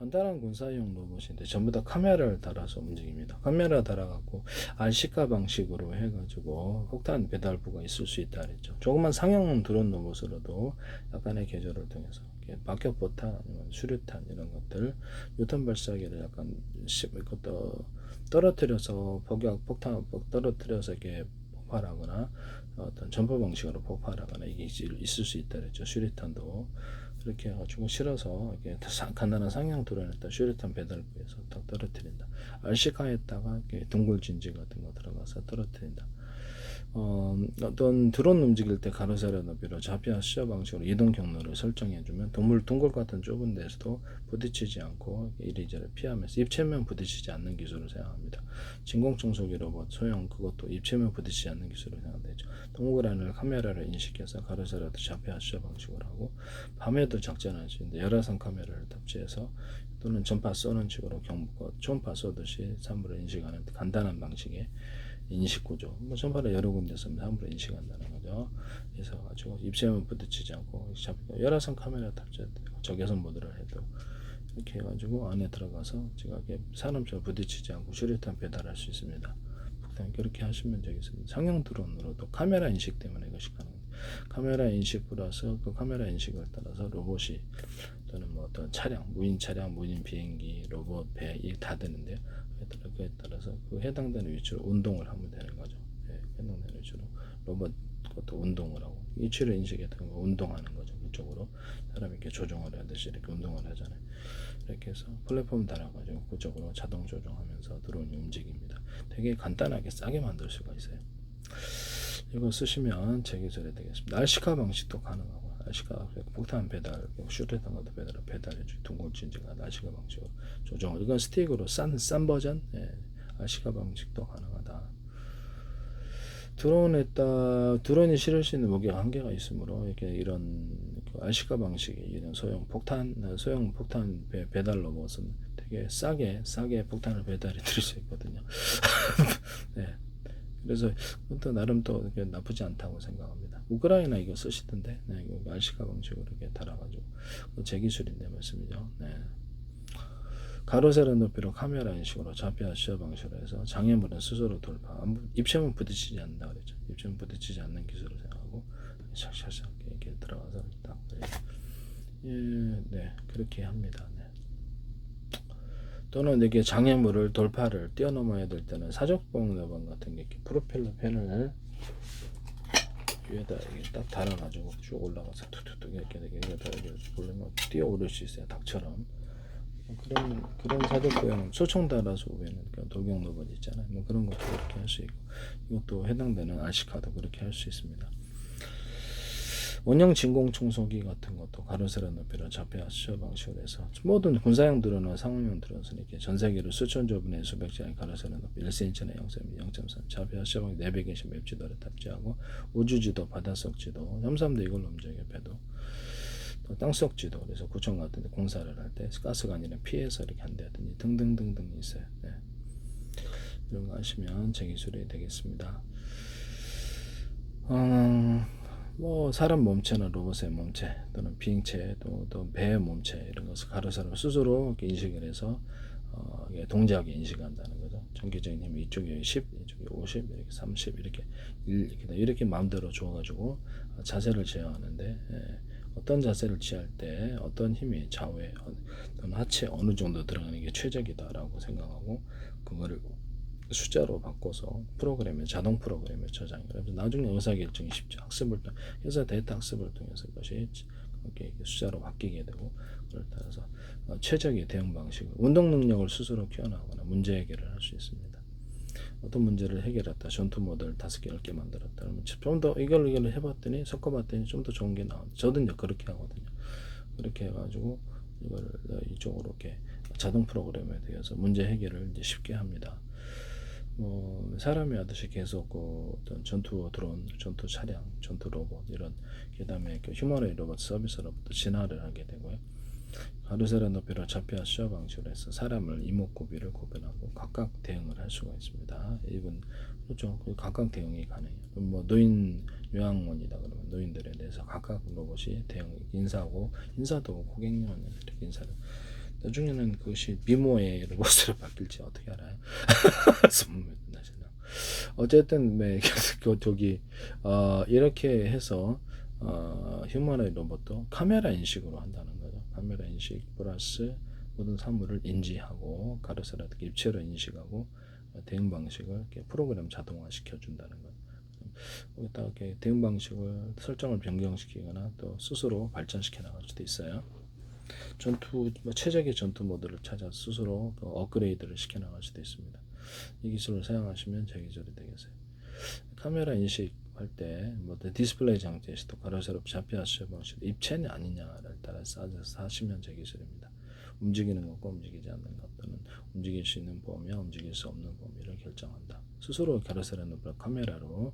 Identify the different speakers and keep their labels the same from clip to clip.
Speaker 1: 간단한 군사용 로봇인데 전부 다 카메라를 달아서 움직입니다. 카메라 달아갖고 RC카 방식으로 해가지고 폭탄 배달부가 있을 수 있다 그랬죠. 조그만 상용 드론 로봇으로도 약간의 개조를 통해서 박격포탄 아니면 수류탄 이런 것들 유탄 발사기를 약간 그것도 떨어뜨려서 폭탄 떨어뜨려서 이렇게 폭발하거나 어떤 점퍼 방식으로 폭발하거나 이게 있을 수 있다 그랬죠. 수류탄도 이렇게 해가지고 실어서 이렇게 간단한 상형 드론에다 슈리탄 배달부에서 딱 떨어뜨린다. RC카에다가 둥글 진지 같은 거 들어가서 떨어뜨린다. 어떤 드론 움직일 때 가로세로 너비로 좌표와 수저 방식으로 이동 경로를 설정해주면 동물 둥글 같은 좁은 데서도 부딪히지 않고 이리저리 피하면서 입체면 부딪히지 않는 기술을 사용합니다. 진공청소기 로봇 소형 그것도 입체면 부딪히지 않는 기술을 사용되죠. 동물 안을 카메라를 인식해서 가로세로도 좌표와 수저 방식으로 하고 밤에도 작전할 수 있는데 열화상 카메라를 탑재해서 또는 전파 쏘는 식으로 초음파 쏘듯이 사물을 인식하는 간단한 방식의 인식구조. 전파를 여러 군데서 사물을 인식한다는 거죠. 그래서 가지고 입체만 부딪히지 않고 열화상 카메라 탑재되고 적외선 모드를 해도 이렇게 해가지고 안에 들어가서 제가 사람처럼 부딪히지 않고 수류탄 배달할 수 있습니다. 그렇게 하시면 되겠습니다. 상용 드론으로도 카메라 인식 때문에 이것이 가능합니다. 카메라 인식 플러스 그 카메라 인식을 따라서 로봇이 또는 뭐 어떤 차량, 무인 차량, 무인 비행기, 로봇, 배 이게 다 되는데요. 그에 따라서 그 해당되는 위치로 운동을 하면 되는 거죠. 예, 해당되는 위치로 로봇 것도 운동을 하고 위치를 인식했던 거 운동하는 거죠. 그쪽으로 사람이 이렇게 조종을 하듯이 이렇게 운동을 하잖아요. 이렇게 해서 플랫폼 달아가지고 그쪽으로 자동 조종하면서 드론이 움직입니다. 되게 간단하게 싸게 만들 수가 있어요. 이거 쓰시면 제 기술이 되겠습니다. RC카 방식도 가능하고 RC카 폭탄 배달, 슈트탄 것도 배달해주고 둥글진지가 RC카 방식으로 조정을 이건 스틱으로 싼 버전 RC카 방식도 가능하다. 드론이 실을 수 있는 무게가 한계가 있으므로 이렇게 이런 RC카 방식의 이런 소형 폭탄 배달 로봇은 되게 싸게 폭탄을 배달해 드릴 수 있거든요. 네. 그래서 그것도 나름 또 나쁘지 않다고 생각합니다. 우크라이나 이거 쓰시던데, 네, 이거 RC카 방식으로 이렇게 달아가지고 제 기술인데 말씀이죠. 네. 가로세로 높이로 카메라 인식으로 좌표와 수저 방식으로 해서 장애물은 스스로 돌파. 입체만 부딪히지 않는다 그랬죠. 입체만 부딪히지 않는 기술을 생각하고 샥샥샥 이렇게 들어가서 딱 네, 그렇게 합니다. 네. 또는 이게 장애물을 돌파를 뛰어넘어야 될 때는 사적봉너방 같은 게 이렇게 프로펠러 펜을 위에다 이게 딱 달아가지고 쭉 올라가서 툭툭툭 이렇게 보려면 뛰어오를 수 있어요. 닭처럼. 그런 사적보형 소총 달아서 오면 돌격 로봇 있잖아요. 뭐 그런 것도 그렇게 할 수 있고 이것도 해당되는 RC카도 그렇게 할 수 있습니다. 원형 진공 청소기 같은 것도 가로세로 높이로 좌표와 수저 방식으로 해서 모든 군사용 드론은 상용용 드론은 이렇게 전 세계로 수천조 분의 수백 장의 가로세로 높이 1cm나 0.3 좌표와 수저 방식 내비게이션 맵 지도를 탑재하고 우주지도, 바닷속 지도, 잠수함도 이걸로 움직여 배도 또 땅속 지도 그래서 구청 같은 데 공사를 할 때 가스관이나 피해서 이렇게 한다든지 등등등등 있어요. 네. 이런 거 하시면 제 기술이 되겠습니다. 뭐 사람 몸체나 로봇의 몸체 또는 비행체 또 배의 몸체 이런 것을 가로세로 스스로 인식을 해서 동작에 인식한다는 거죠. 전기적인 힘이 이쪽에 10, 이쪽에 50, 이렇게 30 이렇게 마음대로 줘가지고 자세를 제어하는데 어떤 자세를 취할 때 어떤 힘이 좌우에 또는 하체 어느 정도 들어가는 게 최적이다라고 생각하고 그거를 숫자로 바꿔서 자동 프로그램에 저장해요. 그래서 나중에 의사결정이 쉽죠. 회사 데이터 학습을 통해서 이것이 숫자로 바뀌게 되고 그걸 따라서 최적의 대응 방식을 운동 능력을 스스로 키워나가거나 문제 해결을 할 수 있습니다. 어떤 문제를 해결했다. 전투 모델 5개, 10개 만들었다. 그러면 좀 더 이걸 해봤더니 섞어봤더니 좀 더 좋은 게 나온다. 저도 이제 그렇게 하거든요. 그렇게 해가지고 이걸 이쪽으로 이렇게 자동 프로그램에 대해서 문제 해결을 이제 쉽게 합니다. 사람이 하듯이 계속 어떤 전투 드론, 전투 차량, 전투 로봇 이런 그다음에 휴머노이드 로봇 서비스로부터 진화를 하게 되고요. 가로세로 높이로 좌표와 수저 방식으로 해서 사람을 이목구비를 구분하고 각각 대응을 할 수가 있습니다. 이분 그렇죠. 각각 대응이 가능해요. 뭐 노인 요양원이다 그러면 노인들에 대해서 각각 로봇이 대응 인사도 고객님은 이렇게 인사를 나중에는 그것이 미모의 로봇으로 바뀔지 어떻게 알아요? 어쨌든 네, 저기 이렇게 해서 휴머노이드 로봇도 카메라 인식으로 한다는 거죠. 카메라 인식 플러스 모든 사물을 인지하고 가로세라든지 입체로 인식하고 대응 방식을 이렇게 프로그램 자동화 시켜준다는 거예요. 거기다 이렇게 대응 방식을 설정을 변경시키거나 또 스스로 발전시켜 나갈 수도 있어요. 최적의 전투 모드를 찾아 스스로 업그레이드를 시켜 나갈 수도 있습니다. 이 기술을 사용하시면 제 기술이 되겠어요. 카메라 인식할 때 디스플레이 장치에서도 가로세로 좌표 수첩 방식 입체는 아니냐를 따라서 하시면 제 기술입니다. 움직이는 것과 움직이지 않는 것 또는 움직일 수 있는 범위와 움직일 수 없는 범위를 결정한다. 스스로 가로세로 높이를 카메라로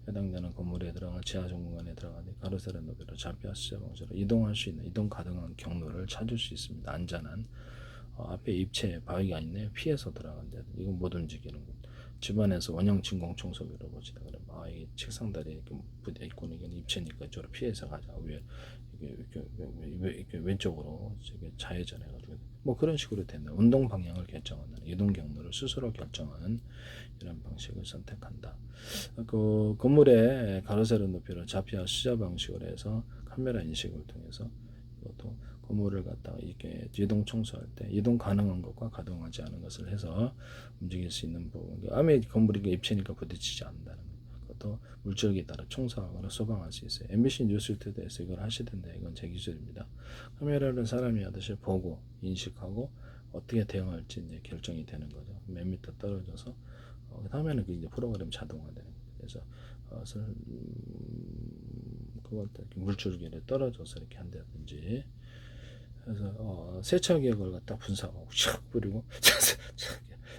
Speaker 1: 해당되는 건물에 들어가 지하 공간에 들어가니 가로세로 높이로 좌표 수첩 방식으로 이동할 수 있는 이동 가능한 경로를 찾을 수 있습니다. 안전한 앞에 입체 바위가 있네 피해서 들어간다. 이건 못 움직이는 거. 집안에서 원형 진공 청소기로 보시다 그러면 이 책상 다리에 이렇게 부대 있고 이건 입체니까 저로 피해서 가자. 이렇게 왼쪽으로 좌회전해 가지고 뭐 그런 식으로 되는 운동 방향을 결정하는 이동 경로를 스스로 결정하는 이런 방식을 선택한다. 그 건물의 가로세로 높이를 좌표와 수자 방식으로 해서 카메라 인식을 통해서 이것도 건물을 갖다가 이렇게 이동 청소할 때 이동 가능한 것과 가동하지 않은 것을 해서 움직일 수 있는 부분. 암의 건물이 입체니까 부딪히지 않는다는 것. 그것도 물줄기에 따라 청소하거나 소방할 수 있어요. MBC 뉴스투데이에서 이걸 하시던데 이건 제 기술입니다. 카메라를 사람이 하듯이 보고 인식하고 어떻게 대응할지 이제 결정이 되는 거죠. 몇 미터 떨어져서 그 다음에는 이제 프로그램 자동화되는 거예요. 그래서 그걸 물줄기를 떨어져서 이렇게 한다든지. 그래서 세척액을 갖다 분사하고 샥 뿌리고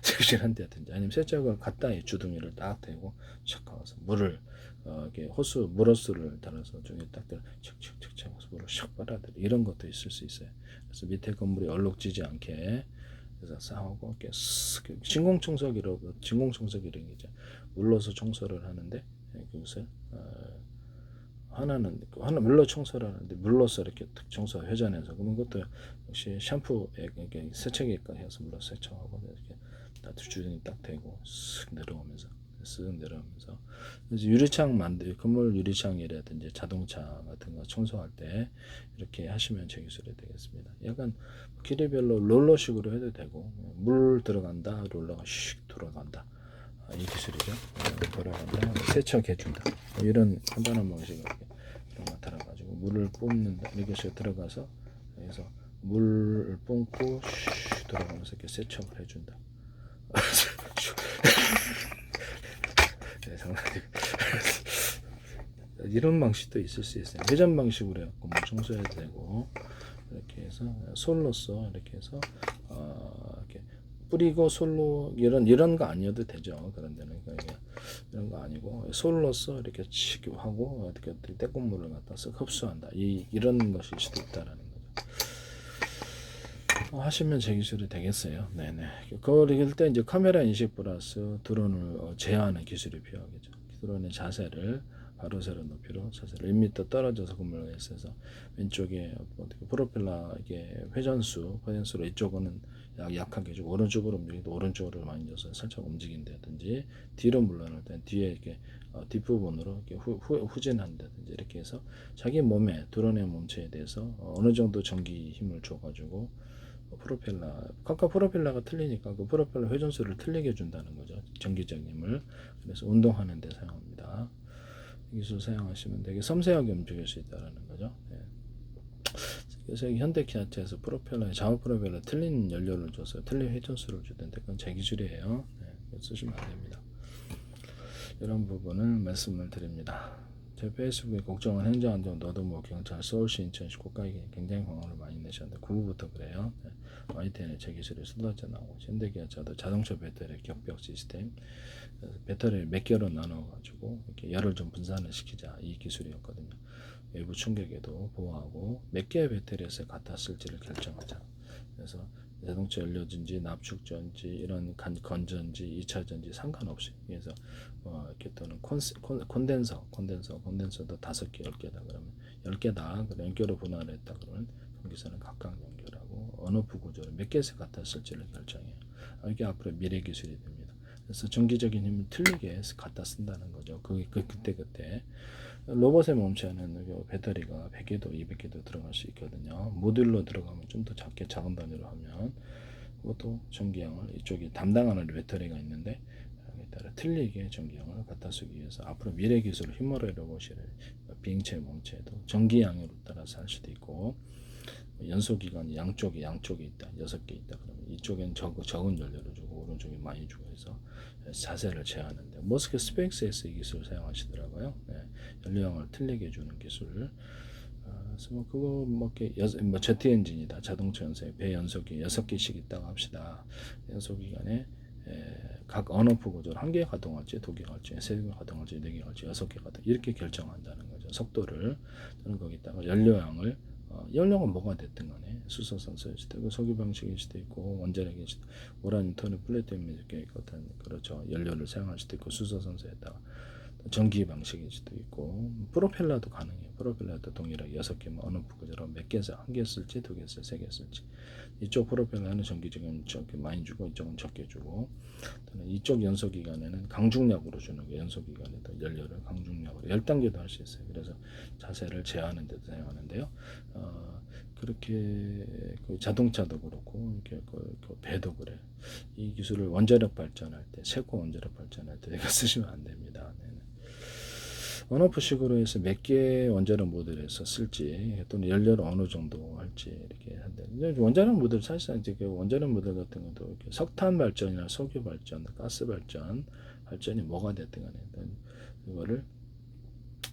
Speaker 1: 세척한다든지 아니면 세척을 갖다 주둥이를 딱 대고 샥 가서 물을 이렇게 물호스를 달아서 중에 딱 척척척척 물을 샥 빨아들이 이런 것도 있을 수 있어요. 그래서 밑에 건물이 얼룩지지 않게 그래서 싸우고 이렇게 진공청소기라고 진공청소기라는 게 이제 물로서 청소를 하는데 그것을 하나는 물로 청소를 하는데 물로서 이렇게 청소 회전해서 그런 것도 역시 샴푸에 이렇게 세척기까지 해서 물로 세척하고 이렇게 딱 주둥이 딱 대고 쓱 내려오면서 그래서 유리창 건물 유리창이라든지 자동차 같은 거 청소할 때 이렇게 하시면 제 기술이 되겠습니다. 약간 길이별로 롤러식으로 해도 되고 물 들어간다 롤러가 슉 돌아간다. 이 기술이죠. 돌아간다 세척해준다. 이런 간단한 방식으로 이런 거 들어가지고 물을 뿜는다. 이렇게 해서 들어가서 그래서 물을 뿜고 슉 돌아가면서 이렇게 세척을 해준다. 이런 방식도 있을 수 있어요. 회전 방식으로 해갖고 뭐 청소해도 되고 이렇게 해서 솔로서 이렇게 해서 이렇게 뿌리고 솔로 이런 거 아니어도 되죠. 그런 데는 그러니까 이런 거 아니고 솔로서 이렇게 하고 어떻게 때꽃물을 갖다 쓱 흡수한다. 이런 것일 수도 있다라는 거죠. 하시면 제 기술이 되겠어요. 네네. 그럴 때 이제 카메라 인식 플러스 드론을 제어하는 기술이 필요하겠죠. 드론의 자세를 가로세로 높이로 자세를 1m 떨어져서 건물에 있어서 왼쪽에 프로펠러 이게 회전수로 이쪽은 약하게 해주고 오른쪽으로 움직이도 오른쪽으로 많이 줘서 살짝 움직인다든지 뒤로 물러날 때 뒤에 이렇게 뒷부분으로 이렇게 후진한다든지 이렇게 해서 자기 몸에 드론의 몸체에 대해서 어느 정도 전기 힘을 줘가지고 프로펠러 각각 프로펠러가 틀리니까 그 프로펠러 회전수를 틀리게 해준다는 거죠. 전기적 힘을. 그래서 운동하는 데 사용합니다. 이 기술 사용하시면 되게 섬세하게 움직일 수 있다는 거죠. 네. 그래서 현대 기아차에서 프로펠러에 좌우 프로펠러 틀린 연료를 줘서 틀린 회전수를 주던데 그건 제 기술이에요. 네. 쓰시면 안 됩니다. 이런 부분을 말씀을 드립니다. 제 페이스북에 걱정은 행정안전 너도 경찰 서울시 인천시 국가에 굉장히 광고를 많이 내셨는데 그부부터 그래요. 네. YTN에 제 기술이 쏟아져 나오고 현대기아차도 자동차 배터리 격벽 시스템 배터리를 몇 개로 나눠 가지고 이렇게 열을 좀 분산을 시키자 이 기술이었거든요. 외부 충격에도 보호하고 몇 개의 배터리에서 갖다 쓸지를 결정하자. 그래서 자동차 연료전지, 납축전지, 이런 건전지, 2차전지 상관없이 그래서 이렇게 또는 콘덴서도 5개, 10개다 그러면 10개다. 그럼 연결로 분할했다 그러면 전기선은 각각 연결하고 가지고 언어프 구조를 몇 개에서 갖다 쓸지를 결정해요. 이게 앞으로 미래 기술이 됩니다. 그래서 전기적인 힘을 틀리게 해서 갖다 쓴다는 거죠. 그게 그때 로봇의 몸체는 배터리가 100개도 200개도 들어갈 수 있거든요. 모듈로 들어가면 좀 더 작은 단위로 하면 그것도 전기량을 이쪽에 담당하는 배터리가 있는데 여기에 따라 틀리게 전기량을 갖다 쓰기 위해서 앞으로 미래 기술 휴머노이드 로봇이 비행체 몸체도 전기량으로 따라서 할 수도 있고 연소기관이 양쪽에 있다 6개 있다 그러면 이쪽엔 적은 연료를 주고 오른쪽에 많이 주고 해서 자세를 제어하는데 머스크 스페이스에서 이 기술을 사용하시더라고요. 네, 연료량을 틀리게 주는 기술. 그래서 그거 제트 엔진이다 자동차 연소에 배 연소기 6개씩 있다고 합시다. 연소기관에 각 언어프 구조를 1개 가동할지 2개 갈지 3개 가동할지 4개 갈지 6개 가동 이렇게 결정한다는 거죠. 속도를 또는 거기다가 연료량을 연료가 뭐가 됐든 간에 수소산소일 수도 있고 석유 방식일 수도 있고 원자력일 수도 있고 우라늄 토르 플루토늄 이렇게 어떤 그렇죠 연료를 사용할 수도 있고 수소산소에다가 전기 방식일 수도 있고 프로펠러도 가능해요. 프로펠러도 동일하게 6개면 어느 부구처럼 몇 개 써, 1개 쓸지 2개 쓸지 3개 쓸지 이쪽 프로펠러는 전기적인 적게 많이 주고 이쪽은 적게 주고 또는 이쪽 연소기관에는 강중력으로 주는 게 연소기관에도 연료를 강중력으로 10단계도 할 수 있어요. 그래서 자세를 제어하는 데도 사용하는데요. 그렇게 그 자동차도 그렇고 이렇게 그 배도 그래. 이 기술을 원자력 발전할 때 세코 원자력 발전할 때 내가 쓰시면 안 됩니다. 온오프식으로 해서 몇 개 원자력 모델에서 쓸지 또는 연료를 어느 정도 할지 이렇게 한데 원자력 모델 사실상 이제 그 원자력 모델 같은 것도 이렇게 석탄 발전이나 석유 발전, 가스 발전이 뭐가 됐든 간에 이거를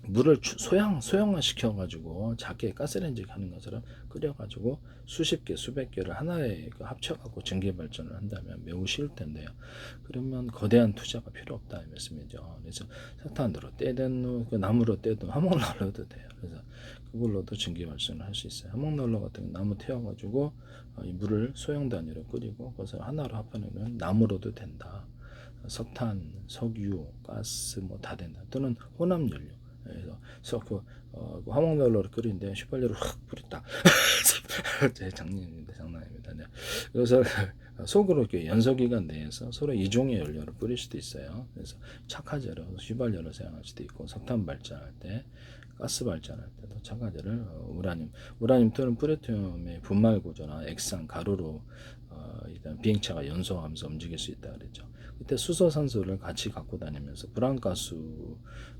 Speaker 1: 물을 소형화 시켜가지고 작게 가스레인지 하는 것처럼 끓여가지고 수십 개, 수백 개를 하나에 합쳐갖고 전기 발전을 한다면 매우 쉬울 텐데요. 그러면 거대한 투자가 필요 없다 이 말씀이죠. 그래서 석탄으로 떼든 나무로 떼든 화목난로도 돼요. 그래서 그걸로도 전기 발전을 할 수 있어요. 화목난로 같은 거 나무 태워가지고 이 물을 소형 단위로 끓이고 그것을 하나로 합하면 나무로도 된다. 석탄, 석유, 가스 뭐 다 된다. 또는 혼합연료. 그래서 화목난로를 끓이는데 휘발유를 확 뿌렸다. 제 장난입니다. 네. 그래서 속으로 이렇게 연소기관 내에서 서로 이종의 연료를 뿌릴 수도 있어요. 그래서 착화제로 휘발유를 사용할 수도 있고 석탄 발전할 때, 가스 발전할 때도 착화제를 우라늄 또는 플루토늄의 분말 구조나 액상 가루로 일단 비행체가 연소하면서 움직일 수 있다 그랬죠. 그때 수소산소를 같이 갖고 다니면서 불안가스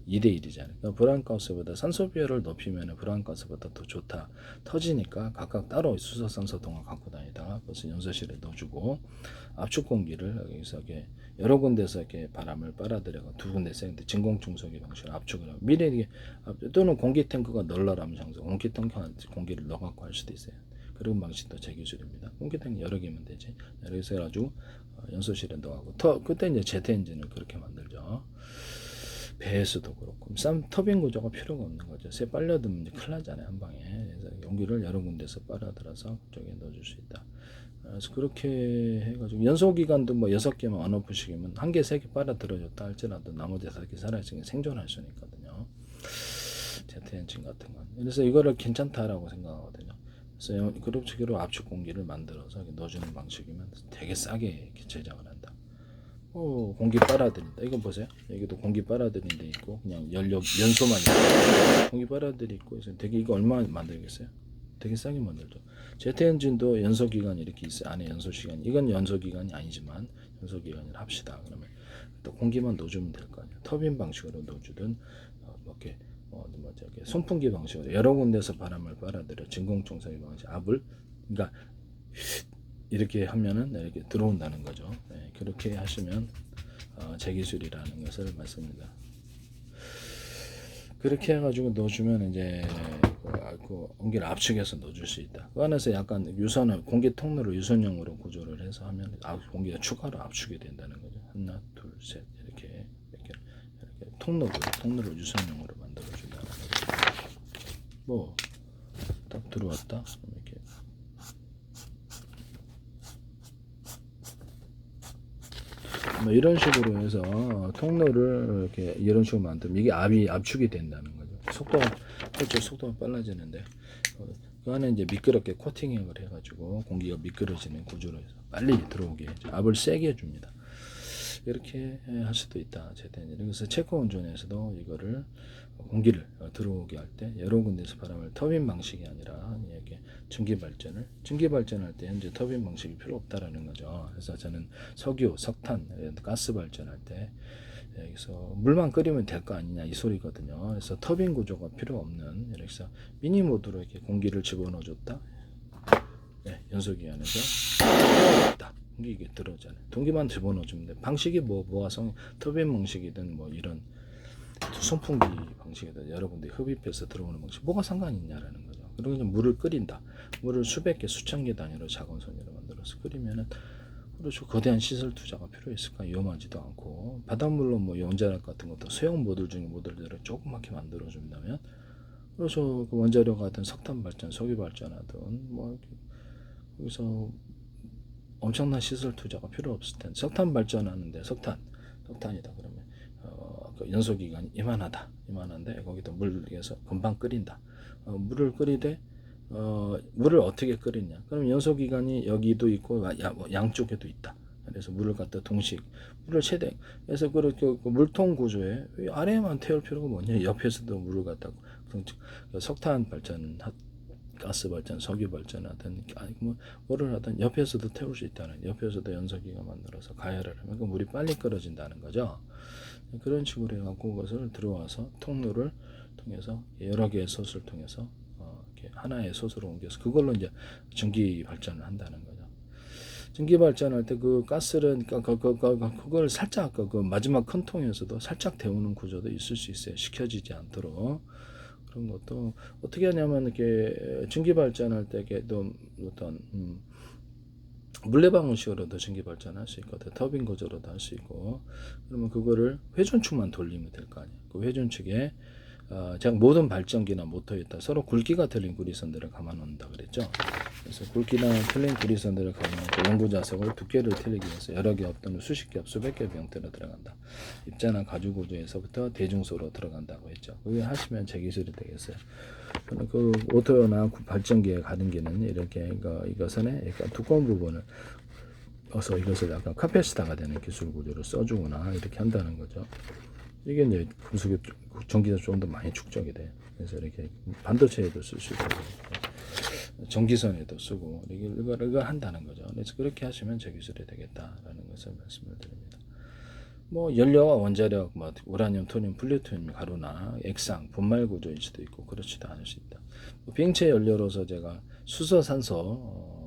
Speaker 1: 2대1이잖아요. 그러니까 불안가스보다 산소 비율을 높이면 불안가스보다 더 좋다. 터지니까 각각 따로 수소산소 동을 갖고 다니다가 그것을 연소실에 넣어주고 압축 공기를 여기서 이렇게 여러 군데서 이렇게 바람을 빨아들여가 두 군데서 진공청소기 방식으로 압축을 하고 미리 이게 또는 공기 탱크가 널널하면 장소 공기 탱크 공기를 넣어갖고 할 수도 있어요. 그런 방식도 제 기술입니다. 공기 탱크 여러 개면 되지. 여기서 해가지고 연소실에 넣어가고 그때 이제 제트 엔진을 그렇게 만들죠. 배에서도 그렇고 터빈 구조가 필요가 없는 거죠. 새 빨려들면 이제 큰일 나잖아요. 한 방에. 그래서 용기를 여러 군데서 빨아들여서 그쪽에 넣어줄 수 있다. 그래서 그렇게 해가지고 연소기관도 뭐 6개만 언오프식이면 1개, 3개 빨아들여줬다 할지라도 나머지 5개 살아있으니 생존할 수 있거든요. 제트 엔진 같은 건. 그래서 이거를 괜찮다라고 생각하거든요. 그래서 그룹식으로 압축 공기를 만들어서 넣어주는 방식이면 되게 싸게 제작을 한다. 공기 빨아들인다. 이거 보세요. 여기도 공기 빨아들인 데 있고 그냥 연소만 있고 공기 빨아들이 있고 그래서 되게 이거 얼마 만들겠어요? 되게 싸게 만들죠. 제트 엔진도 연소 기간이 이렇게 있어요. 안에 연소 시간. 이건 연소 기간이 아니지만 연소 기간을 합시다. 그러면 또 공기만 넣어주면 될 거 아니에요. 터빈 방식으로 넣어주든 이렇게 선풍기 방식으로 여러 군데서 바람을 빨아들여 진공청소기 방식 압을 그러니까 이렇게 하면은 이렇게 들어온다는 거죠. 네, 그렇게 하시면 제 기술이라는 것을 말씀드립니다. 그렇게 해가지고 넣어주면 이제 그 공기를 압축해서 넣어줄 수 있다. 그 안에서 약간 공기 통로를 유선형으로 구조를 해서 하면 공기가 추가로 압축이 된다는 거죠. 하나, 둘, 셋 이렇게 통로를 유선형으로 만들어준다는 거죠. 뭐 딱 들어왔다 이렇게. 뭐 이런 식으로 해서 통로를 이렇게 이런 식으로 만들면 이게 압축이 된다는 거죠. 속도가 빨라지는데 그 안에 이제 미끄럽게 코팅형을 해가지고 공기가 미끄러지는 구조로 해서 빨리 들어오게 압을 세게 해줍니다. 이렇게 할 수도 있다. 그래서 체코 운전에서도 이거를 공기를 들어오게 할 때 여러 군데서 바람을 터빈 방식이 아니라 이렇게 증기 발전할 때 현재 터빈 방식이 필요 없다라는 거죠. 그래서 저는 석유, 석탄, 가스 발전할 때 여기서 물만 끓이면 될 거 아니냐 이 소리거든요. 그래서 터빈 구조가 필요 없는 그래서 미니 모드로 이렇게 공기를 집어넣어 줬다. 네, 연소기 안에서 다 공기 들어오잖아요. 동기만 집어넣어 주면 돼. 방식이 뭐와성 터빈 방식이든 뭐 이런 선풍기 방식이든 여러분들이 흡입해서 들어오는 방식 뭐가 상관이 있냐라는 거죠. 그리고 이제 물을 끓인다. 물을 수백 개 수천 개 단위로 자건선으로 만들어서 끓이면은 그렇죠. 거대한 시설 투자가 필요했을까? 위험하지도 않고 바닷물로 뭐 원자력 같은 것도 소형 모듈 중에 모듈들을 조그맣게 만들어 준다면 그래서 그 원자력 같은 석탄 발전, 석유 발전하든 뭐 여기서 엄청난 시설 투자가 필요 없을 텐데 석탄 발전하는데 석탄이다 그러면 그 연소 기간이 이만한데 거기다 물에서 금방 끓인다. 물을 끓이되 물을 어떻게 끓이냐? 그럼 연소 기간이 여기도 있고 양쪽에도 있다. 그래서 물을 갖다 물을 최대 그래서 그 물통 구조에 아래에만 태울 필요가 뭐냐? 옆에서도 물을 갖다 석탄 발전, 가스 발전, 석유 발전하든 뭐를 하든 옆에서도 태울 수 있다는 옆에서도 연소기가 만들어서 가열을 하면 그 물이 빨리 끓어진다는 거죠. 그런 식으로 해갖고 그것을 들어와서 통로를 통해서 여러 개의 솥을 통해서 이렇게 하나의 솥으로 옮겨서 그걸로 이제 전기 발전을 한다는 거죠. 전기 발전할 때 그 가스를 그걸 살짝 그 마지막 큰 통에서도 살짝 데우는 구조도 있을 수 있어요. 식혀지지 않도록. 그런 것도 어떻게 하냐면 이렇게 전기 발전할 때 또 어떤 물레방울식으로도 전기 발전할 수 있거든. 터빈 구조로도 할 수 있고. 그러면 그거를 회전축만 돌리면 될 거 아니에요. 그 회전축에 제가 모든 발전기나 모터에다 서로 굵기가 틀린 구리선들을 감아놓는다 그랬죠. 그래서 굵기나 틀린 구리선들을 감아놓고 연구자석을 두께를 틀리기 위해서 여러 개 또는 수십 개, 수백 개의 병태로 들어간다. 입자나 가죽 구조에서부터 대중소로 들어간다고 했죠. 그게 하시면 제 기술이 되겠어요. 그 모터나 발전기의 가등기는 이렇게 이것은 약간 두꺼운 부분을 어서 이것을 약간 카페시타가 되는 기술 구조를 써주거나 이렇게 한다는 거죠. 이게 이제 금속의 전기가 좀 더 많이 축적이 돼요. 그래서 이렇게 반도체에도 쓸 수 있고 전기선에도 쓰고 이걸 한다는 거죠. 그래서 그렇게 하시면 제 기술이 되겠다라는 것을 말씀을 드립니다. 뭐 연료와 원자력, 뭐 우라늄, 토늄, 플루토늄, 가루나 액상, 분말 구조일 수도 있고 그렇지도 않을 수 있다. 비행체 연료로서 제가 수소산소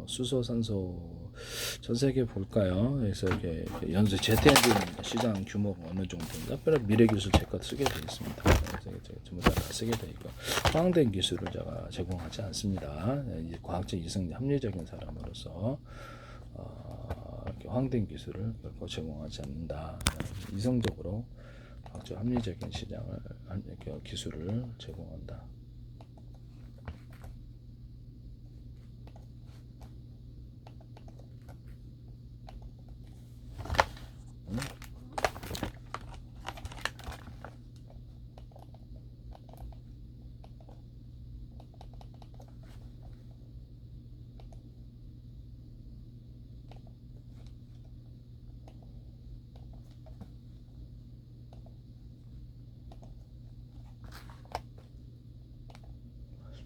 Speaker 1: 전 세계 볼까요? 그래서 이렇게 연소 제트 엔진 시장 규모가 어느 정도인가? 미래 기술 제가 쓰게 되어 있습니다. 그래서 전부 다 쓰게 되어 있고 화학된 기술을 제가 제공하지 않습니다. 이제 과학적 이성 합리적인 사람으로서 이렇게 화학된 기술을 결코 제공하지 않는다. 이성적으로 과학적 합리적인 시장을 기술을 제공한다.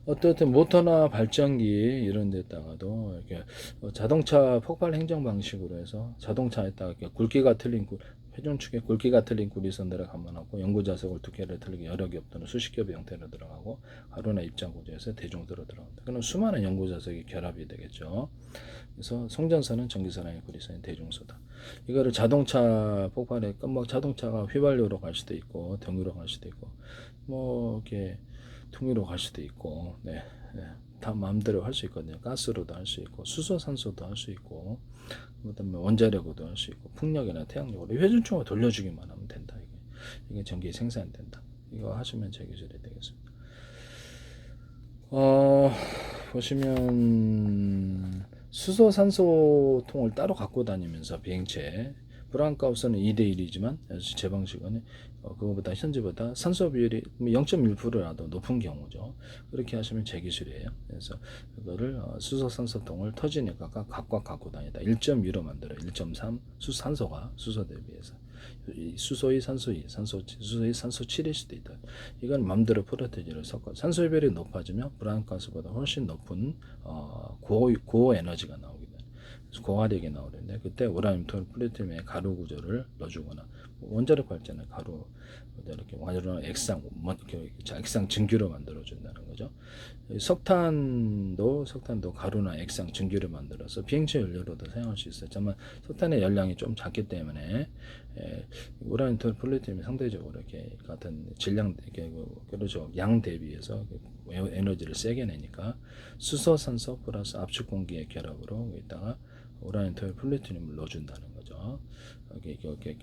Speaker 1: 어떻든 모터나 발전기 이런 데다가도 이렇게 자동차 폭발 행정 방식으로 해서 자동차에다가 이렇게 굵기가 틀린 회전축에 굵기가 틀린 구리선들을 감아놓고 연구자석을 두께를 틀리게 여러 개 또는 수십 겹의 형태로 들어가고 가루나 입장 구조에서 대중도로 들어간다. 그럼 수많은 연구자석이 결합이 되겠죠. 그래서 송전선은 전기선의 구리선이 대중소다. 이거를 자동차 폭발에 자동차가 휘발유로 갈 수도 있고 등유로 갈 수도 있고 뭐 이렇게 통유로 갈 수도 있고, 다 마음대로 할 수 있거든요. 가스로도 할 수 있고, 수소산소도 할 수 있고, 그다음에 원자력으로도 할 수 있고, 풍력이나 태양력으로 회전총을 돌려주기만 하면 된다. 이게 전기 생산된다. 이거 하시면 제 기술이 되겠습니다. 보시면 수소산소통을 따로 갖고 다니면서 비행체 브라운가우스는 2대1이지만 제 방식은 그거보다 현재보다 산소 비율이 0.1%라도 높은 경우죠. 그렇게 하시면 제 기술이에요. 그래서 그거를 수소 산소통을 터지니까 각각 갖고 다니다 1.2로 만들어요. 1.3 산소가 수소 대비해서 수소의 산소 2, 수소의 산소 7일 수도 있다. 이건 맘대로 프로테이지를 섞어 산소 비율이 높아지면 브라운가스보다 훨씬 높은 고호 에너지가 나오게 돼요. 고화력이 나오는데 그때 우라늄, 토르, 플루토늄의 가루 구조를 넣어주거나 원자력 발전의 가루 이렇게 완전한 액상 증기로 만들어준다는 거죠. 석탄도 가루나 액상 증기로 만들어서 비행체 연료로도 사용할 수 있어요. 다만 석탄의 열량이 좀 작기 때문에 우라늄, 토르, 플루토늄이 상대적으로 이렇게 같은 질량 그렇죠. 양 대비해서 에너지를 세게 내니까 수소, 산소 플러스 압축 공기의 결합으로 여기다가 우라늄, 토르, 플루토늄을 넣어준다는 거죠.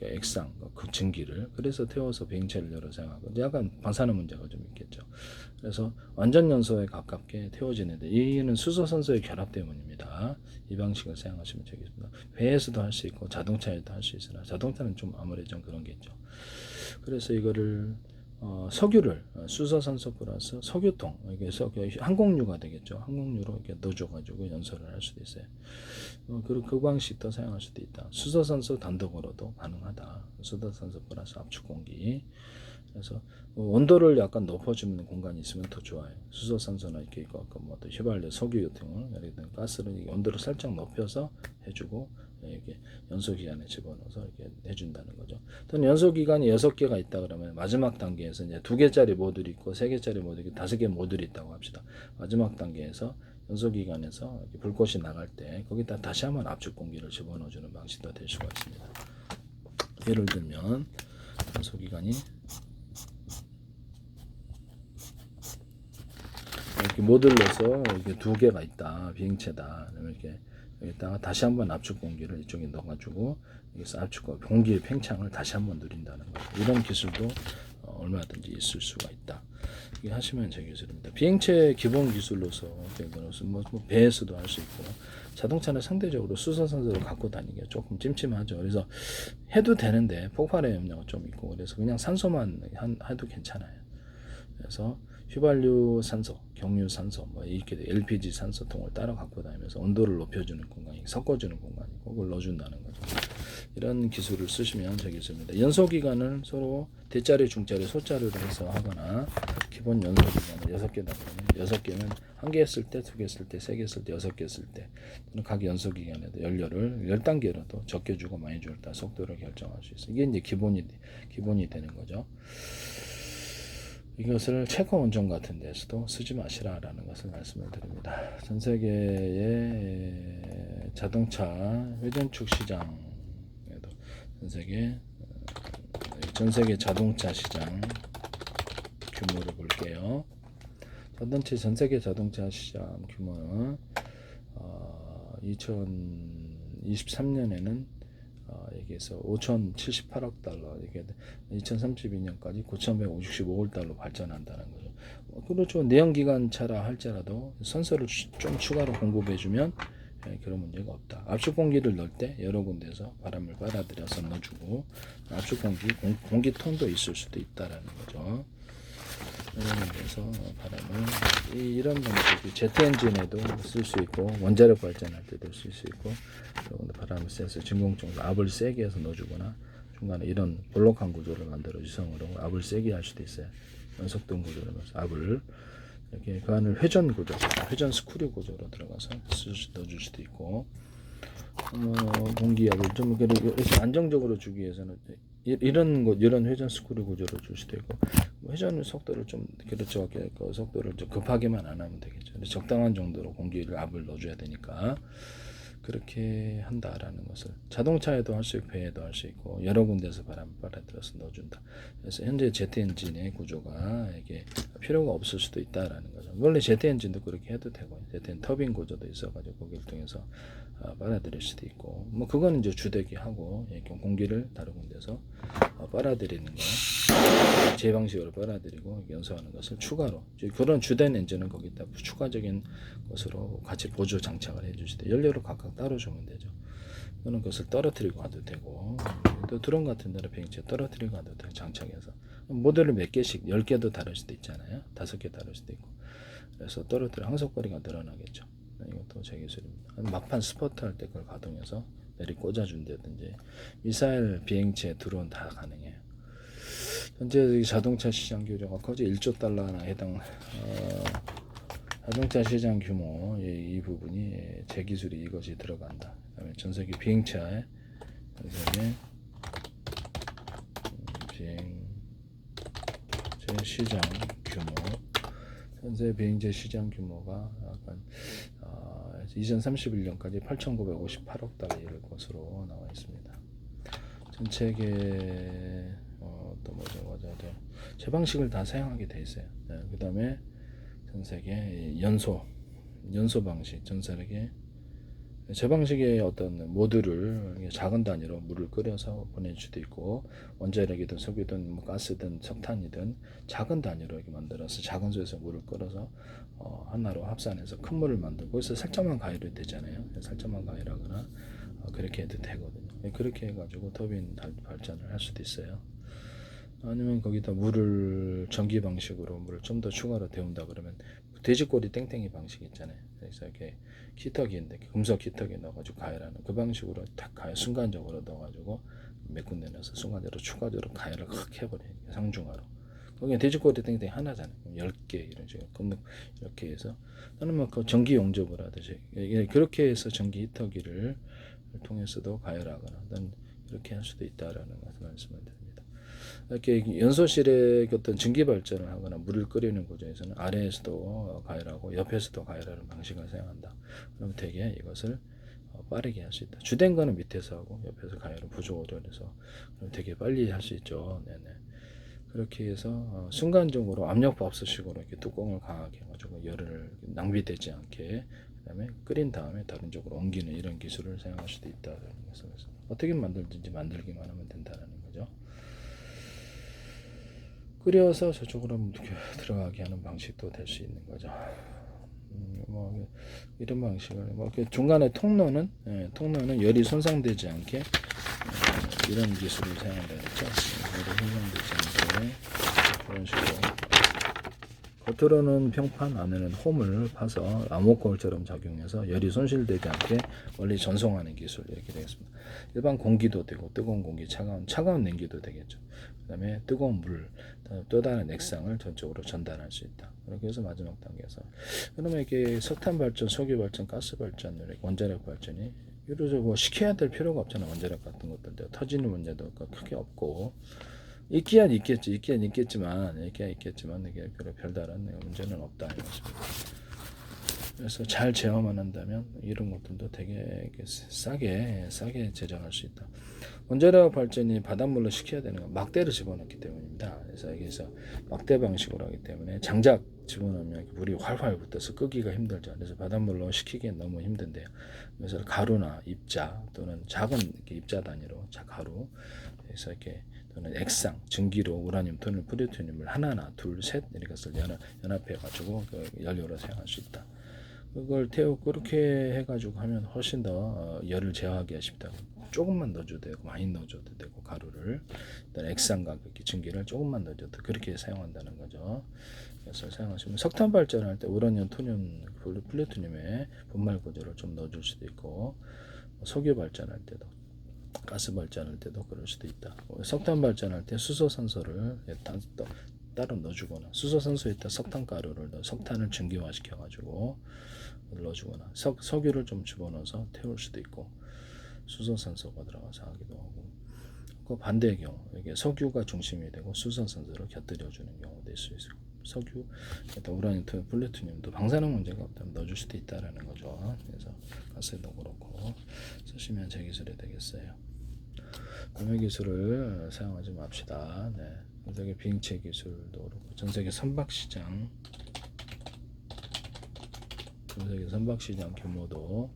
Speaker 1: 액상, 그 증기를 그래서 태워서 비행체 연료로 사용하고 약간 방사능 문제가 좀 있겠죠. 그래서 완전 연소에 가깝게 태워지는데 이는 수소, 산소의 결합 때문입니다. 이 방식을 사용하시면 되겠습니다. 배에서도 할 수 있고 자동차에도 할 수 있으나 자동차는 좀 아무래도 좀 그런 게 있죠. 그래서 이거를 석유를 수소, 산소 플러스 석유통 그래서 항공유가 되겠죠. 항공유로 이렇게 넣어줘가지고 연소를 할 수도 있어요. 그리고 그 방식도 사용할 수도 있다. 수소, 산소 단독으로도 가능하다. 수소, 산소 플러스 압축 공기. 그래서 온도를 약간 높여주는 공간이 있으면 더 좋아요. 수소, 산소나 이렇게 있고 뭐 또 휘발유, 석유 같은 거, 예를 들면 가스를 온도를 살짝 높여서 해주고 이렇게 연소기관에 집어넣어서 이렇게 해준다는 거죠. 또는 연소기관이 6개가 있다 그러면 마지막 단계에서 이제 2개짜리 모듈이 있고 3개짜리 모듈이 5개 모듈이 있다고 합시다. 마지막 단계에서 연소기관에서 이렇게 불꽃이 나갈 때 거기다 다시 한번 압축 공기를 집어넣어주는 방식도 될 수가 있습니다. 예를 들면 연소기관이 이렇게 모듈로서 이렇게 2개가 있다, 비행체다. 이렇게 여기다가 다시 한번 압축 공기를 이쪽에 넣어가지고 여기서 압축 공기의 팽창을 다시 한번 누린다는 거죠. 이런 기술도 얼마든지 있을 수가 있다. 이게 하시면 제 기술입니다. 비행체 기본 기술로서 뭐 배에서도 할 수 있고 자동차는 상대적으로 수소, 산소를 갖고 다니기가 조금 찜찜하죠. 그래서 해도 되는데 폭발의 염려가 좀 있고 그래서 그냥 산소만 해도 괜찮아요. 그래서 휘발유 산소, 경유 산소, 뭐 이렇게 LPG 산소통을 따라 갖고 다니면서 온도를 높여주는 공간이 섞어주는 공간이 그걸 넣어준다는 거죠. 이런 기술을 쓰시면 되겠습니다. 연소기관을 서로 대자리, 중자리, 소자리로 해서 하거나 기본 연소기관을 6개다 그러면 6개는 1개 쓸 때, 2개 쓸 때, 3개 쓸 때, 6개 쓸 때 각 연소기관에도 연료를 10단계로도 적게 주고 많이 줄 때 속도를 결정할 수 있어요. 이게 이제 기본이 되는 거죠. 이것을 체코 원전 같은 데서도 쓰지 마시라라는 것을 말씀을 드립니다. 전 세계의 자동차 회전축 시장에도 전 세계 자동차 시장 규모를 볼게요. 전 세계 자동차 시장 규모는 2023년에는 여기에서 5,078억 달러, 이게 2032년까지 9,165억 달러 발전한다는 거죠. 그렇죠. 내연기관차라 할지라도 선소를 좀 추가로 공급해주면 그런 문제가 없다. 압축 공기를 넣을 때 여러 군데서 바람을 빨아들여서 넣어주고 압축 공기통도 있을 수도 있다라는 거죠. 이런 데서 바람을 이런 방식이 제트 엔진에도 쓸 수 있고 원자력 발전할 때도 쓸 수 있고 바람을 쐬서 진공청소 압을 세게 해서 넣어주거나 중간에 이런 볼록한 구조를 만들어 유성으로 압을 세게 할 수도 있어요. 연속등 구조를 넣어서 압을 이렇게 그 안을 회전 구조, 회전 스크류 구조로 들어가서 넣어줄 수도 있고 공기압을 좀 그래서 안정적으로 주기 위해서는 이런 회전 스크류 구조를 줄 수도 있고 회전 속도를 좀 그렇죠. 그 속도를 좀 급하게만 안 하면 되겠죠. 적당한 정도로 공기를 압을 넣어줘야 되니까 그렇게 한다라는 것을 자동차에도 할 수 있고 배에도 할 수 있고 여러 군데서 바람을 빨아들여서 넣어준다. 그래서 현재 제트 엔진의 구조가 이게 필요가 없을 수도 있다라는 거죠. 원래 제트 엔진도 그렇게 해도 되고 제트 엔진 터빈 구조도 있어가지고 거기를 통해서 빨아들일 수도 있고 뭐 그거는 이제 주대기 하고 이렇게 공기를 다른 군데서 빨아들이는 거 제 방식으로 빨아들이고 연소하는 것을 추가로 그런 주된 엔진은 거기다 추가적인 것으로 같이 보조 장착을 해주실 때 연료를 각각 따로 주면 되죠. 또는 그것을 떨어뜨리고 가도 되고, 또 드론 같은 데는 비행체 떨어뜨리고 가도 되고, 장착해서 모델을 몇 개씩 10개도 다를 수도 있잖아요. 5개 다를 수도 있고, 그래서 떨어뜨려 항속거리가 늘어나겠죠. 이것도 제 기술입니다. 막판 스포트 할 때 그걸 가동해서 내리 꽂아준다든지, 미사일, 비행체, 드론 다 가능해요. 현재 자동차 시장 규모가 거의 1조 달러나 해당. 자동차 시장 규모, 이 부분이 제 기술이 이것이 들어간다. 그다음에 전 세계 비행차의 전 세계 비행제 시장 규모, 현재 비행제 시장 규모가 약간 2031년까지 8,958억 달러 이를 것으로 나와 있습니다. 전 세계 또 뭐죠? 제 방식을 다 사용하게 돼 있어요. 네, 그다음에 전 세계 연소 방식, 전 세계 제 방식의 어떤 모듈을 작은 단위로 물을 끓여서 보낼 수도 있고, 원자력이든 석유든 뭐 가스든 석탄이든 작은 단위로 이렇게 만들어서 작은 수에서 물을 끓여서 하나로 합산해서 큰 물을 만들고, 거기서 살짝만 가열이 되잖아요. 살짝만 가열하거나 그렇게 해도 되거든요. 그렇게 해가지고 터빈 발전을 할 수도 있어요. 아니면 거기다 물을 전기 방식으로 물을 좀 더 추가로 데운다 그러면 돼지꼬리 땡땡이 방식 있잖아요. 그래서 이렇게 히터기인데 금속 히터기 넣어가지고 가열하는 그 방식으로 딱 가열 순간적으로 넣어가지고 몇 군데 넣어서 순간적으로 추가적으로 가열을 확 해버려요. 상중하로. 거기 돼지꼬리 땡땡이 하나잖아요. 10개 이런 식으로 금속 이렇게 해서, 또는 뭐 그 전기 용접을 하듯이 그렇게 해서 전기 히터기를 통해서도 가열하거나 이렇게 할 수도 있다라는 것을 말씀을 드립니다. 이렇게 연소실의 어떤 전기 발전을 하거나 물을 끓이는 구조에서는 아래에서도 가열하고 옆에서도 가열하는 방식을 사용한다. 그럼 되게 이것을 빠르게 할 수 있다. 주된 거는 밑에서 하고 옆에서 가열을 부조 조절해서 그럼 되게 빨리 할 수 있죠. 네네. 그렇게 해서 순간적으로 압력밥솥식으로 이렇게 뚜껑을 강하게 해가지고 열을 낭비되지 않게, 그다음에 끓인 다음에 다른 쪽으로 옮기는 이런 기술을 사용할 수도 있다는 것을 어떻게 만들든지 만들기만 하면 된다는 거죠. 끓여서 저쪽으로 들어가게 하는 방식도 될 수 있는 거죠. 뭐 이런 방식을 뭐 중간에 통로는 열이 손상되지 않게 이런 기술을 사용한다 했죠. 열이 손상되지 않게 이런 식으로 겉으로는 평판, 안에는 홈을 파서 암호거울처럼 작용해서 열이 손실되지 않게 멀리 전송하는 기술, 이렇게 되겠습니다. 일반 공기도 되고 뜨거운 공기, 차가운 냉기도 되겠죠. 그 다음에 뜨거운 물, 또 다른 액상을 전적으로 전달할 수 있다. 그렇게 해서 마지막 단계에서, 그러면 이게 석탄 발전, 석유 발전, 가스 발전, 원자력 발전이 이러죠. 뭐 시켜야 될 필요가 없잖아. 원자력 같은 것들 터지는 문제도 크게 없고, 있긴 있겠지만 이게 별다른 문제는 없다 이것입니다. 그래서 잘 제어만 한다면 이런 것들도 되게 싸게 제작할 수 있다. 원자력 발전이 바닷물로 식혀야 되는 건 막대를 집어넣기 때문입니다. 그래서 여기서 막대 방식으로 하기 때문에 장작 집어넣으면 물이 활활 붙어서 끄기가 힘들죠. 그래서 바닷물로 식히기엔 너무 힘든데요. 그래서 가루나 입자 또는 작은 입자 단위로 가루, 그래서 이렇게 또는 액상, 증기로 우라늄 또는 플루토늄을 하나, 둘, 셋 이렇게 해서 연합해 가지고 그 연료로 사용할 수 있다. 그걸 그렇게 해가지고 하면 훨씬 더 열을 제어하기가 쉽다. 조금만 넣어줘도 되고 많이 넣어줘도 되고, 가루를 액상과 증기를 조금만 넣어줘도 그렇게 사용한다는 거죠. 그래서 사용하시면 석탄 발전할 때 우라늄, 토늄, 플루토늄의 분말 구조를 좀 넣어줄 수도 있고, 석유 발전할 때도, 가스 발전할 때도 그럴 수도 있다. 석탄 발전할 때 수소산소를 따로 넣어주거나, 수소산소에 있다 석탄가루를 석탄을 증기화시켜가지고 넣어주거나, 석유를 좀 집어넣어서 태울 수도 있고, 수소산소가 들어가서 하기도 하고, 그 반대의 경우 이게 석유가 중심이 되고 수소산소를 곁들여주는 경우도 있을 수 있고, 석유, 우라늄, 플루토늄도 방사능 문제가 없다면 넣어줄 수도 있다라는 거죠. 그래서 가스도 그렇고 쓰시면 제 기술이 되겠어요. 구매 기술을 사용하지 맙시다. 네. 전 세계 비행체 기술도 그렇고, 전 세계 선박시장 규모도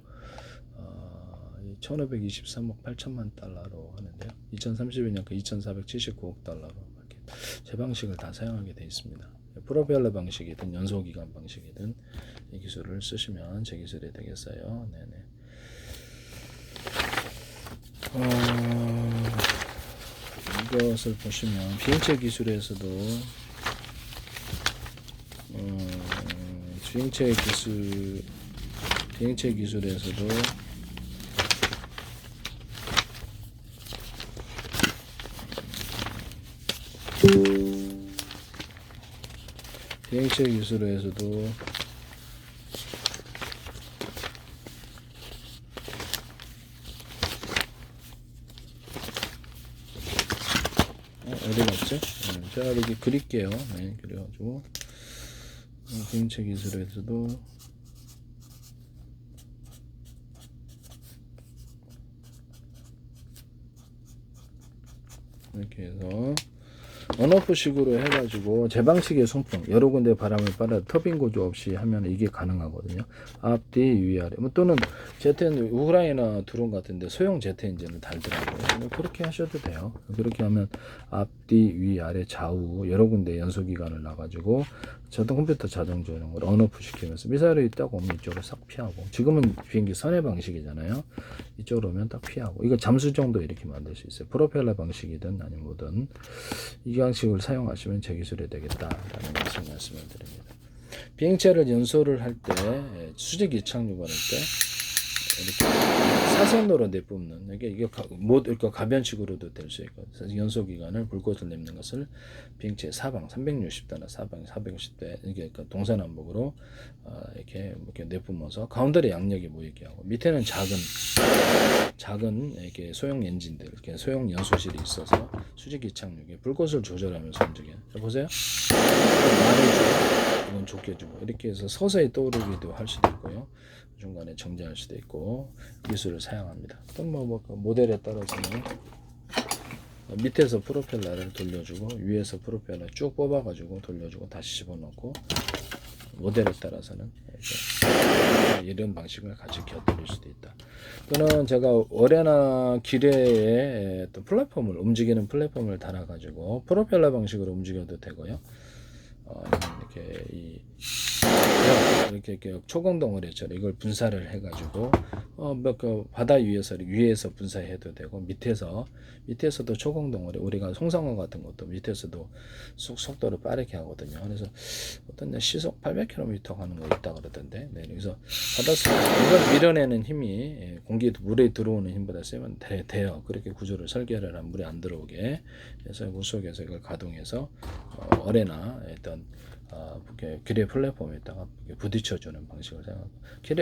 Speaker 1: 1523억 8천만 달러로 하는데요. 2032년 그 2479억 달러로 이렇게 제 방식을 다 사용하게 되어 있습니다. 프로펠러 방식이든 연소기관 방식이든 이 기술을 쓰시면 제 기술이 되겠어요. 네네. 이것을 보시면 비행체 기술에서도 비행체 기술에서도 비행체 기술에서도 어디 갔지? 제가 이렇게 그릴게요. 네, 그래가지고 비행체 기술에서도 이렇게 해서 언오프식으로 해가지고 제 방식의 송풍 여러 군데 바람을 빨아 터빈 구조 없이 하면 이게 가능하거든요. 앞뒤 위아래 또는 제트 우크라이나 드론 같은데 소형 제트 엔진을 달더라고요. 그렇게 하셔도 돼요. 그렇게 하면 앞뒤 위아래 좌우 여러 군데 연소 기관을 놔가지고 자동 컴퓨터 자동 조정을 언오프 시키면서 미사일이 있다고 오면 이쪽으로 싹 피하고 지금은 비행기 선회 방식이잖아요. 이쪽으로 오면 딱 피하고 이거 잠수 정도 이렇게 만들 수 있어요. 프로펠러 방식이든 아니면 뭐든 이 방식을 사용하시면 제 기술이 되겠다라는 것을 말씀을 드립니다. 비행체를 연소를 할 때 수직 이착륙을 할 때 이렇게 사선으로 내뿜는 이게 가변식으로도 될 수 있고 연소 기간을 불꽃을 내는 것을 비행체 사방 360도나 사방 450도 이게 동서남북으로 이렇게 내뿜어서 가운데에 양력이 모이게 하고 밑에는 작은 이렇게 소형 엔진들 이렇게 소형 연소실이 있어서 수직 이착륙에 불꽃을 조절하면서 움직여요. 자, 보세요. 이건 좁혀주고 이렇게 해서 서서히 떠오르기도 할 수도 있고요. 중간에 정지할 수도 있고 기술을 사용합니다. 또 모델에 따라서는 밑에서 프로펠러를 돌려주고 위에서 프로펠러 쭉 뽑아가지고 돌려주고 다시 집어넣고 모델에 따라서는 이런 방식을 같이 곁들일 수도 있다. 또는 제가 어뢰나 기뢰에 또 움직이는 플랫폼을 달아가지고 프로펠러 방식으로 움직여도 되고요. 이렇게 초공덩어리처럼 이걸 분사를 해가지고 바다 위에서 분사해도 되고 밑에서도 초공덩어리 우리가 송상어 같은 것도 밑에서도 속도를 빠르게 하거든요. 그래서 어떤 시속 800km 가는 거 있다 그러던데. 네, 그래서 바닷속 이걸 밀어내는 힘이 물에 들어오는 힘보다 세면 돼요. 그렇게 구조를 설계를 하면 물에 안 들어오게 그래서 물속에서 이걸 가동해서 어뢰나 어떤 기뢰 플랫폼에다가 부딪혀주는 방식을 생각하고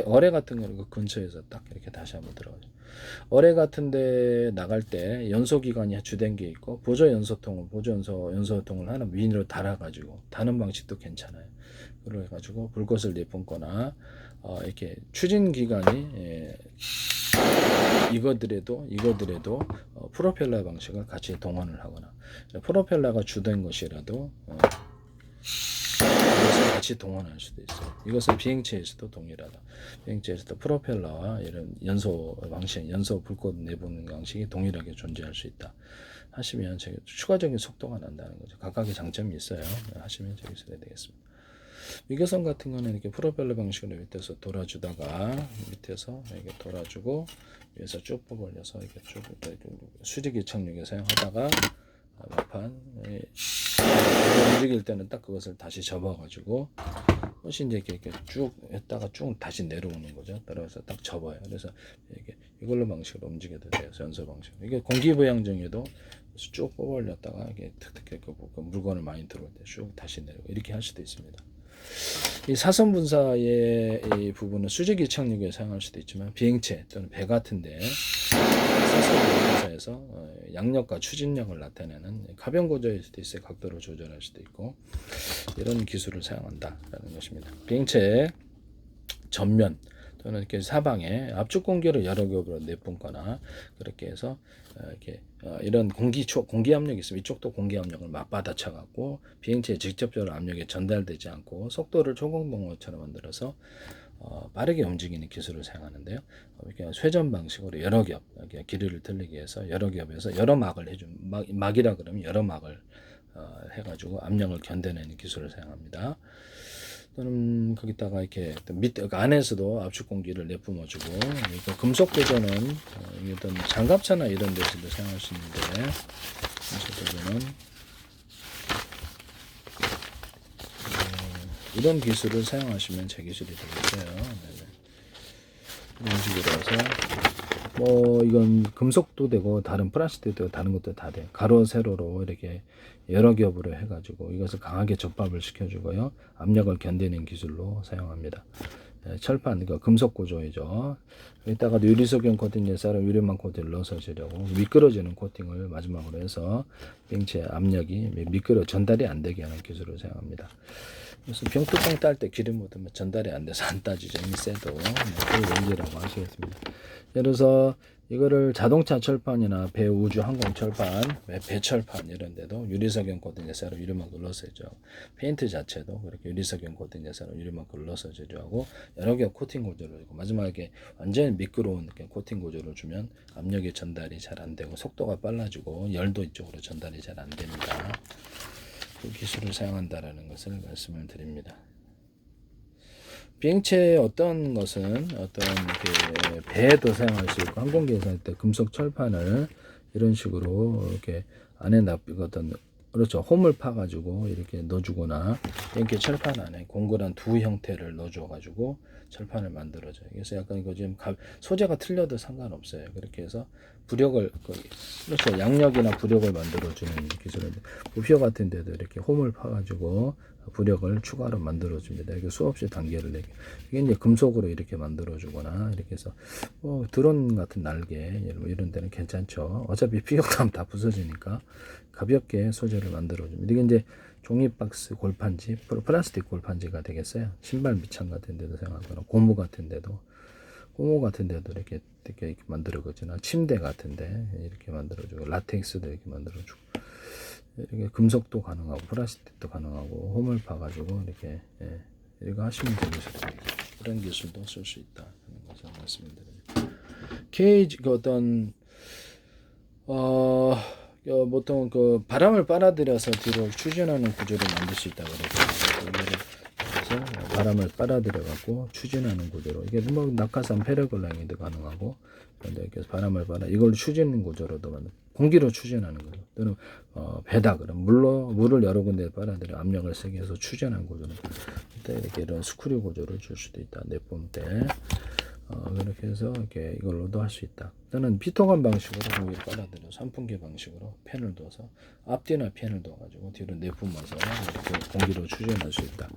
Speaker 1: 어뢰 같은 거는 그 근처에서 딱 이렇게 다시 한번 들어가죠. 어뢰 같은데 나갈 때 연소 기관이 주된 게 있고 보조 연소통을 하나 위로 달아가지고 다는 방식도 괜찮아요. 그래가지고 불꽃을 내뿜거나 이렇게 추진 기관이 이거들에도 프로펠러 방식을 같이 동원을 하거나 프로펠러가 주된 것이라도 이것을 같이 동원할 수도 있어요. 이것은 비행체에서도 동일하다. 비행체에서도 프로펠러와 이런 연소 불꽃 내보는 방식이 동일하게 존재할 수 있다. 하시면 추가적인 속도가 난다는 거죠. 각각의 장점이 있어요. 하시면 제 기술이 되겠습니다. 미교선 같은 거는 이렇게 프로펠러 방식으로 밑에서 돌아주다가 밑에서 이렇게 돌아주고 위에서 쭉 뽑아올려서 이렇게 쭉 수직 이착륙에 사용하다가 막판 움직일 때는 딱 그것을 다시 접어가지고 훨씬 이렇게 쭉 했다가 쭉 다시 내려오는 거죠. 따라서 딱 접어요. 그래서 이걸로 방식으로 움직여도 돼요. 연소 방식. 이게 공기부양정에도 쭉 뽑아올렸다가 이게 특히 물건을 많이 들어올 때 쭉 다시 내려오고 이렇게 할 수도 있습니다. 이 사선 분사의 이 부분은 수직 이착륙에 사용할 수도 있지만 비행체 또는 배 같은데 사선 분사에서 양력과 추진력을 나타내는 가변 구조일 수도 있어요. 각도를 조절할 수도 있고 이런 기술을 사용한다라는 것입니다. 비행체 전면 또는 이렇게 사방에 압축 공기를 여러 겹으로 내뿜거나 그렇게 해서 이렇게 이런 공기 압력이 있으면 이쪽도 공기 압력을 맞받아쳐 갖고 비행체에 직접적으로 압력이 전달되지 않고 속도를 초공동어처럼 만들어서 빠르게 움직이는 기술을 사용하는데요. 쇠전 방식으로 여러 겹 길이를 틀리게 해서 여러 겹에서 여러 막을 막이라 그러면 여러 막을 해가지고 압력을 견뎌내는 기술을 사용합니다. 또는 거기다가 이렇게 밑에 안에서도 압축 공기를 내뿜어주고, 금속 구조는 어떤 장갑차나 이런 데서도 사용할 수 있는데, 금속 구조는 이런 기술을 사용하시면 제 기술이 되겠어요. 네네. 이런 식으로 해서 뭐 이건 금속도 되고 다른 플라스틱도 되고 다른 것도 다 돼. 가로 세로로 이렇게 여러 겹으로 해가지고 이것을 강하게 접합을 시켜주고요. 압력을 견디는 기술로 사용합니다. 철판, 그러니까 금속 구조이죠. 이따가 유리석용 코팅 예사로 유리만 코팅을 넣어서 주려고 미끄러지는 코팅을 마지막으로 해서 빙체 압력이 전달이 안 되게 하는 기술을 사용합니다. 그래서 병뚜껑 딸 때 기름 묻으면 전달이 안 돼서 안 따지죠. 이미 세도. 그 원리라고 하시겠습니다. 예를 들어서 이거를 자동차 철판이나 배, 우주, 항공 철판, 배 철판 이런 데도 유리석용 코팅 예사로 유리막 눌러서 해줘. 페인트 자체도 그렇게 유리석용 코팅 예사로 유리막 눌러서 제조하고 여러 개 코팅 구조를 주고 마지막에 완전히 미끄러운 코팅 구조를 주면 압력의 전달이 잘 안 되고 속도가 빨라지고 열도 이쪽으로 전달이 잘 안 됩니다. 그 기술을 사용한다라는 것을 말씀을 드립니다. 비행체의 어떤 것은 어떤 배에도 사용할 수 있고 항공기에서 할 때 금속 철판을 이런 식으로 이렇게 안에 어떤 그렇죠 홈을 파가지고 이렇게 넣어주거나 이렇게 철판 안에 공굴한 두 형태를 넣어줘가지고 철판을 만들어줘요. 그래서 약간 이거 지금 소재가 틀려도 상관없어요. 그렇게 해서 부력을 그렇죠 양력이나 부력을 만들어주는 기술인데 부피어 같은 데도 이렇게 홈을 파가지고 부력을 추가로 만들어줍니다. 이렇게 수없이 단계를 내게. 이게 이제 금속으로 이렇게 만들어주거나 이렇게 해서 드론 같은 날개 이런 데는 괜찮죠. 어차피 피격하면 다 부서지니까 가볍게 소재를 만들어줍니다. 이게 이제 종이 박스 골판지, 플라스틱 골판지가 되겠어요. 신발 밑창 같은 데도 사용하거나 고무 같은 데도 이렇게 만들어주거나 침대 같은데 이렇게 만들어주고 라텍스도 이렇게 만들어주고. 이렇게 금속도 가능하고 플라스틱도 가능하고 홈을 파가지고 이렇게 이거 하시면 되겠습니다. 그런 기술도 쓸 수 있다는 것을 말씀드립니다. 케이지 어떤 보통 그 바람을 빨아들여서 뒤로 추진하는 구조를 만들 수 있다고 그러죠. 그래서 바람을 빨아들여 갖고 추진하는 구조로 이게 뭐 낙하산 패러글라이딩도 가능하고 이렇게 바람을 빨아 이걸 추진 구조로도 만든 공기로 추진하는 거죠. 또는 배다 그럼 물을 여러 군데에 빨아들여 압력을 세게 해서 추진하는 구조는 이렇게 이런 스크류 구조를 줄 수도 있다. 내뿜 때 그렇게 해서 이렇게 이걸로도 할 수 있다. 또는 피통관 방식으로 공기를 빨아들여 선풍기 방식으로 팬을 둬서 앞뒤나 팬을 둬가지고 뒤로 내뿜어서 이렇게 공기로 추진할 수 있다.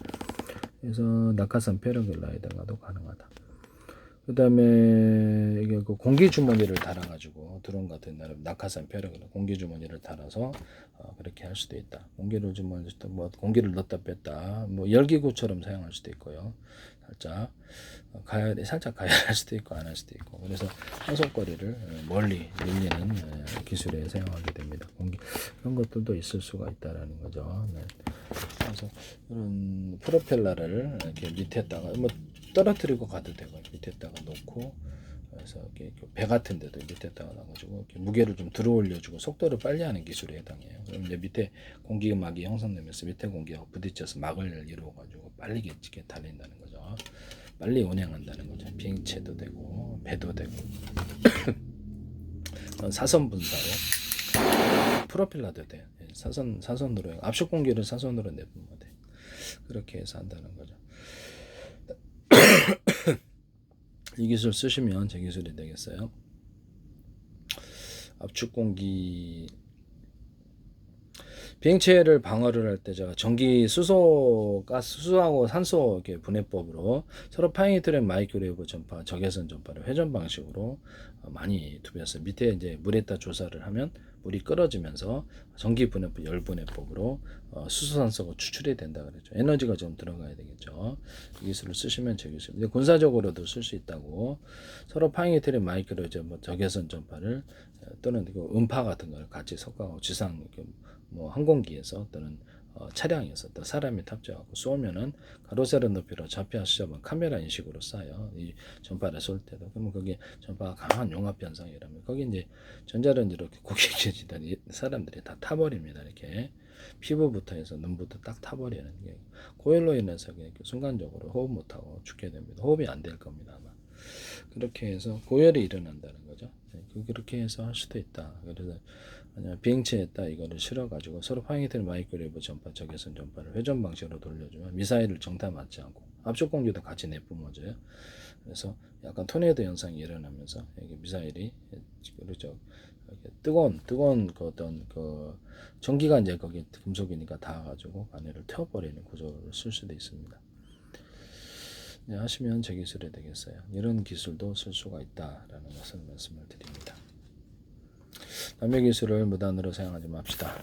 Speaker 1: 그래서 낙하산 패러글라이딩과도 가능하다. 그 다음에 이게 그 공기 주머니를 달아가지고 드론 같은 날은 낙하산 패러글라이딩 공기 주머니를 달아서 그렇게 할 수도 있다. 공기를 주머니 뭐 공기를 넣었다 뺐다 뭐 열기구처럼 사용할 수도 있고요. 살짝 가열할 수도 있고 안 할 수도 있고 그래서 한속거리를 멀리 밀리는 기술에 사용하게 됩니다. 그런 것들도 있을 수가 있다라는 거죠. 네. 그래서 이런 프로펠러를 이렇게 밑에다가 뭐 떨어뜨리고 가도 되고 밑에다가 놓고 그래서 이렇게 배 같은 데도 밑에다가 놔가지고 이렇게 무게를 좀 들어올려주고 속도를 빨리 하는 기술에 해당해요. 그럼 이제 밑에 공기막이 형성되면서 밑에 공기하고 부딪혀서 막을 이루어가지고 빨리 이렇게 달린다는 거죠. 빨리 운행한다는 거죠. 비행체도 되고 배도 되고 사선 분사로 프로펠러도 돼요. 사선으로 압축 공기를 사선으로 내뿜으면 돼. 그렇게 해서 한다는 거죠. 이 기술 쓰시면 제 기술이 되겠어요. 압축 공기 비행체를 방어를 할 때 제가 전기 수소하고 산소 이렇게 분해법으로 서로 파이니트랙 마이크로웨이브 전파, 적외선 전파를 회전 방식으로 많이 투비했어요. 밑에 이제 물에다 조사를 하면 물이 끓어지면서 전기 분해법, 열 분해법으로 수소산소가 추출이 된다 그랬죠. 에너지가 좀 들어가야 되겠죠. 이 기술을 쓰시면 제 기술. 근데 군사적으로도 쓸 수 있다고 서로 파이니트랙 마이크로웨이브 뭐 적외선 전파를 또는 음파 같은 걸 같이 섞어가지고 지상 뭐 항공기에서 또는 차량에서 또 사람이 탑재하고 쏘면은 가로 세로 높이로 좌표 시점은 카메라 인식으로 쏴요. 이 전파를 쏠 때도. 그러면 거기에 전파가 강한 용압 변상이라면 거기 이제 전자레인지로 이렇게 고객해지다 사람들이 다 타버립니다. 이렇게 피부부터 해서 눈부터 딱 타버리는 게 고열로 인해서 순간적으로 호흡 못하고 죽게 됩니다. 호흡이 안 될 겁니다. 아마. 그렇게 해서 고열이 일어난다는 거죠. 그렇게 해서 할 수도 있다. 그래서 만약 비행체에다 이거를 실어가지고 서로 파행이되는 마이크로웨이브 전파, 적외선 전파를 회전 방식으로 돌려주면 미사일을 정타 맞지 않고 압축 공기도 같이 내뿜어져요. 그래서 약간 토네이도 현상이 일어나면서 여기 미사일이 그렇죠. 뜨거운 그 어떤 그 전기가 이제 거기 금속이니까 닿아가지고 안에를 태워버리는 구조를 쓸 수도 있습니다. 네, 하시면 제 기술이 되겠어요. 이런 기술도 쓸 수가 있다라는 것을 말씀을 드립니다. 남의 기술을 무단으로 사용하지 맙시다.